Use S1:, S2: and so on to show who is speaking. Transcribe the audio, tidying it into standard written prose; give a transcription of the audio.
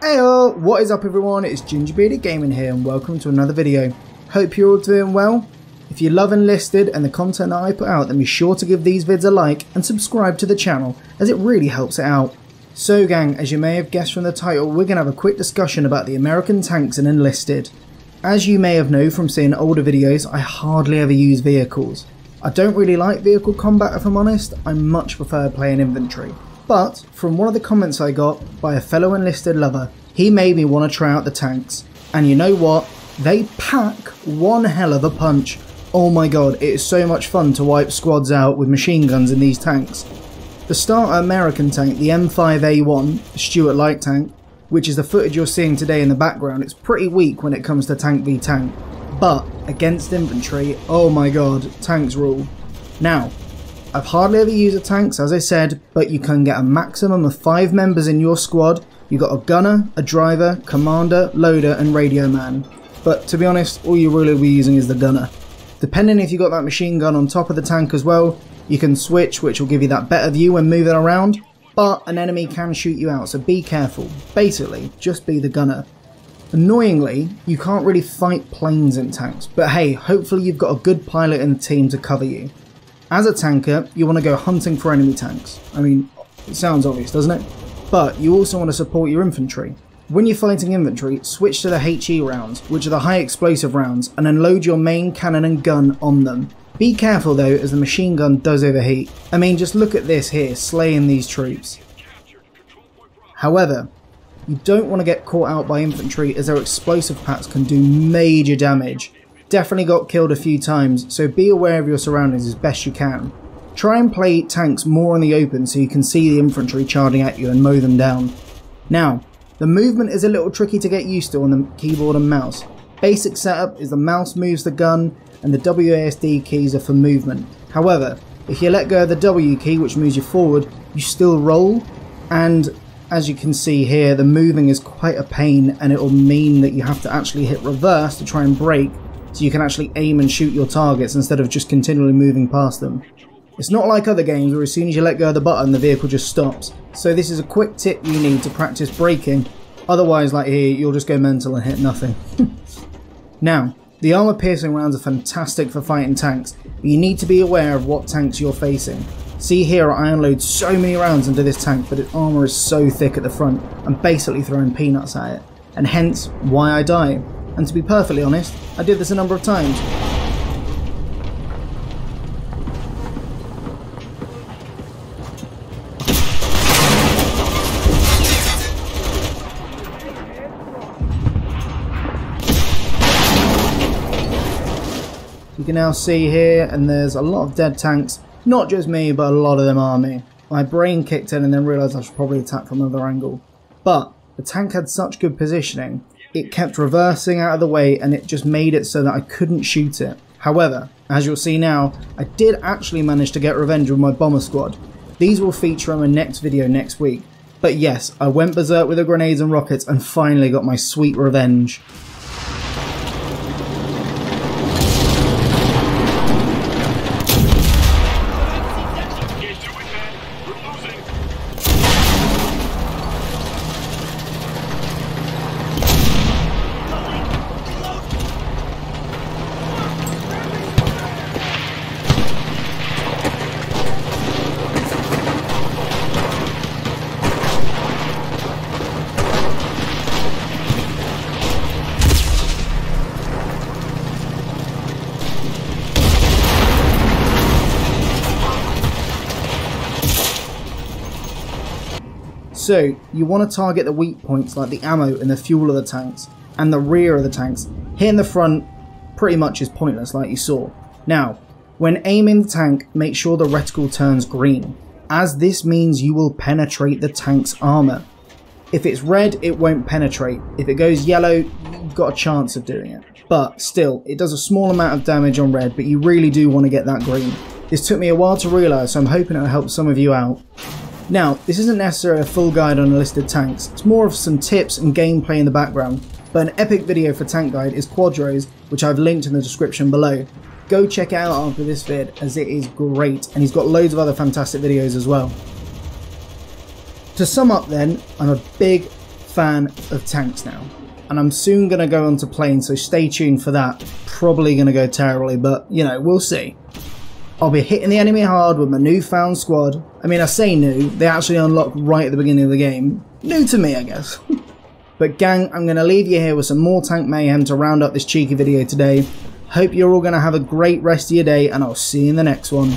S1: Heyo, what is up everyone, it's Gingerbearded Gaming here and welcome to another video. Hope you're all doing well. If you love Enlisted and the content that I put out, then be sure to give these vids a like and subscribe to the channel as it really helps it out. So gang, as you may have guessed from the title, we're going to have a quick discussion about the American tanks in Enlisted. As you may have known from seeing older videos, I hardly ever use vehicles. I don't really like vehicle combat if I'm honest, I much prefer playing infantry. But from one of the comments I got by a fellow Enlisted lover, he made me want to try out the tanks. And you know what? They pack one hell of a punch. Oh my god, it is so much fun to wipe squads out with machine guns in these tanks. The starter American tank, the M5A1, the Stuart light tank, which is the footage you're seeing today in the background, it's pretty weak when it comes to tank v tank. But against infantry, oh my god, tanks rule. Now, I've hardly ever used a tanks as I said, but you can get a maximum of 5 members in your squad. You've got a gunner, a driver, commander, loader and radio man. But to be honest, all you really will be using is the gunner. Depending if you've got that machine gun on top of the tank as well, you can switch, which will give you that better view when moving around. But an enemy can shoot you out, so be careful. Basically, just be the gunner. Annoyingly, you can't really fight planes in tanks, but hey, hopefully you've got a good pilot in the team to cover you. As a tanker, you want to go hunting for enemy tanks. I mean, it sounds obvious, doesn't it? But you also want to support your infantry. When you're fighting infantry, switch to the HE rounds, which are the high explosive rounds, and then load your main cannon and gun on them. Be careful though, as the machine gun does overheat. I mean, just look at this here, slaying these troops. However, you don't want to get caught out by infantry as their explosive packs can do major damage. Definitely got killed a few times, so be aware of your surroundings as best you can. Try and play tanks more in the open so you can see the infantry charging at you and mow them down. Now, the movement is a little tricky to get used to on the keyboard and mouse. Basic setup is the mouse moves the gun and the WASD keys are for movement. However, if you let go of the W key, which moves you forward, you still roll, and as you can see here, the moving is quite a pain and it will mean that you have to actually hit reverse to try and brake so you can actually aim and shoot your targets instead of just continually moving past them. It's not like other games where as soon as you let go of the button the vehicle just stops. So this is a quick tip you need to practice braking, otherwise like here you'll just go mental and hit nothing. Now, the armour piercing rounds are fantastic for fighting tanks, but you need to be aware of what tanks you're facing. See here I unload so many rounds into this tank, but its armour is so thick at the front, I'm basically throwing peanuts at it, and hence why I die. And to be perfectly honest, I did this a number of times. You can now see here, and there's a lot of dead tanks. Not just me, but a lot of them are me. My brain kicked in and then realised I should probably attack from another angle. But the tank had such good positioning, it kept reversing out of the way and it just made it so that I couldn't shoot it. However, as you'll see now, I did actually manage to get revenge with my bomber squad. These will feature in my next video next week. But yes, I went berserk with the grenades and rockets and finally got my sweet revenge. So, you want to target the weak points like the ammo and the fuel of the tanks, and the rear of the tanks. Hitting the front pretty much is pointless like you saw. Now, when aiming the tank, make sure the reticle turns green, as this means you will penetrate the tank's armour. If it's red, it won't penetrate. If it goes yellow, you've got a chance of doing it. But still, it does a small amount of damage on red, but you really do want to get that green. This took me a while to realise, so I'm hoping it'll help some of you out. Now, this isn't necessarily a full guide on enlisted tanks, it's more of some tips and gameplay in the background, but an epic video for tank guide is Quadro's, which I've linked in the description below. Go check it out after this vid, as it is great, and he's got loads of other fantastic videos as well. To sum up then, I'm a big fan of tanks now. And I'm soon going to go onto planes, so stay tuned for that. Probably going to go terribly, but, you know, we'll see. I'll be hitting the enemy hard with my newfound squad. I mean, I say new, they actually unlock right at the beginning of the game. New to me, I guess. But gang, I'm going to leave you here with some more tank mayhem to round up this cheeky video today. Hope you're all going to have a great rest of your day, and I'll see you in the next one.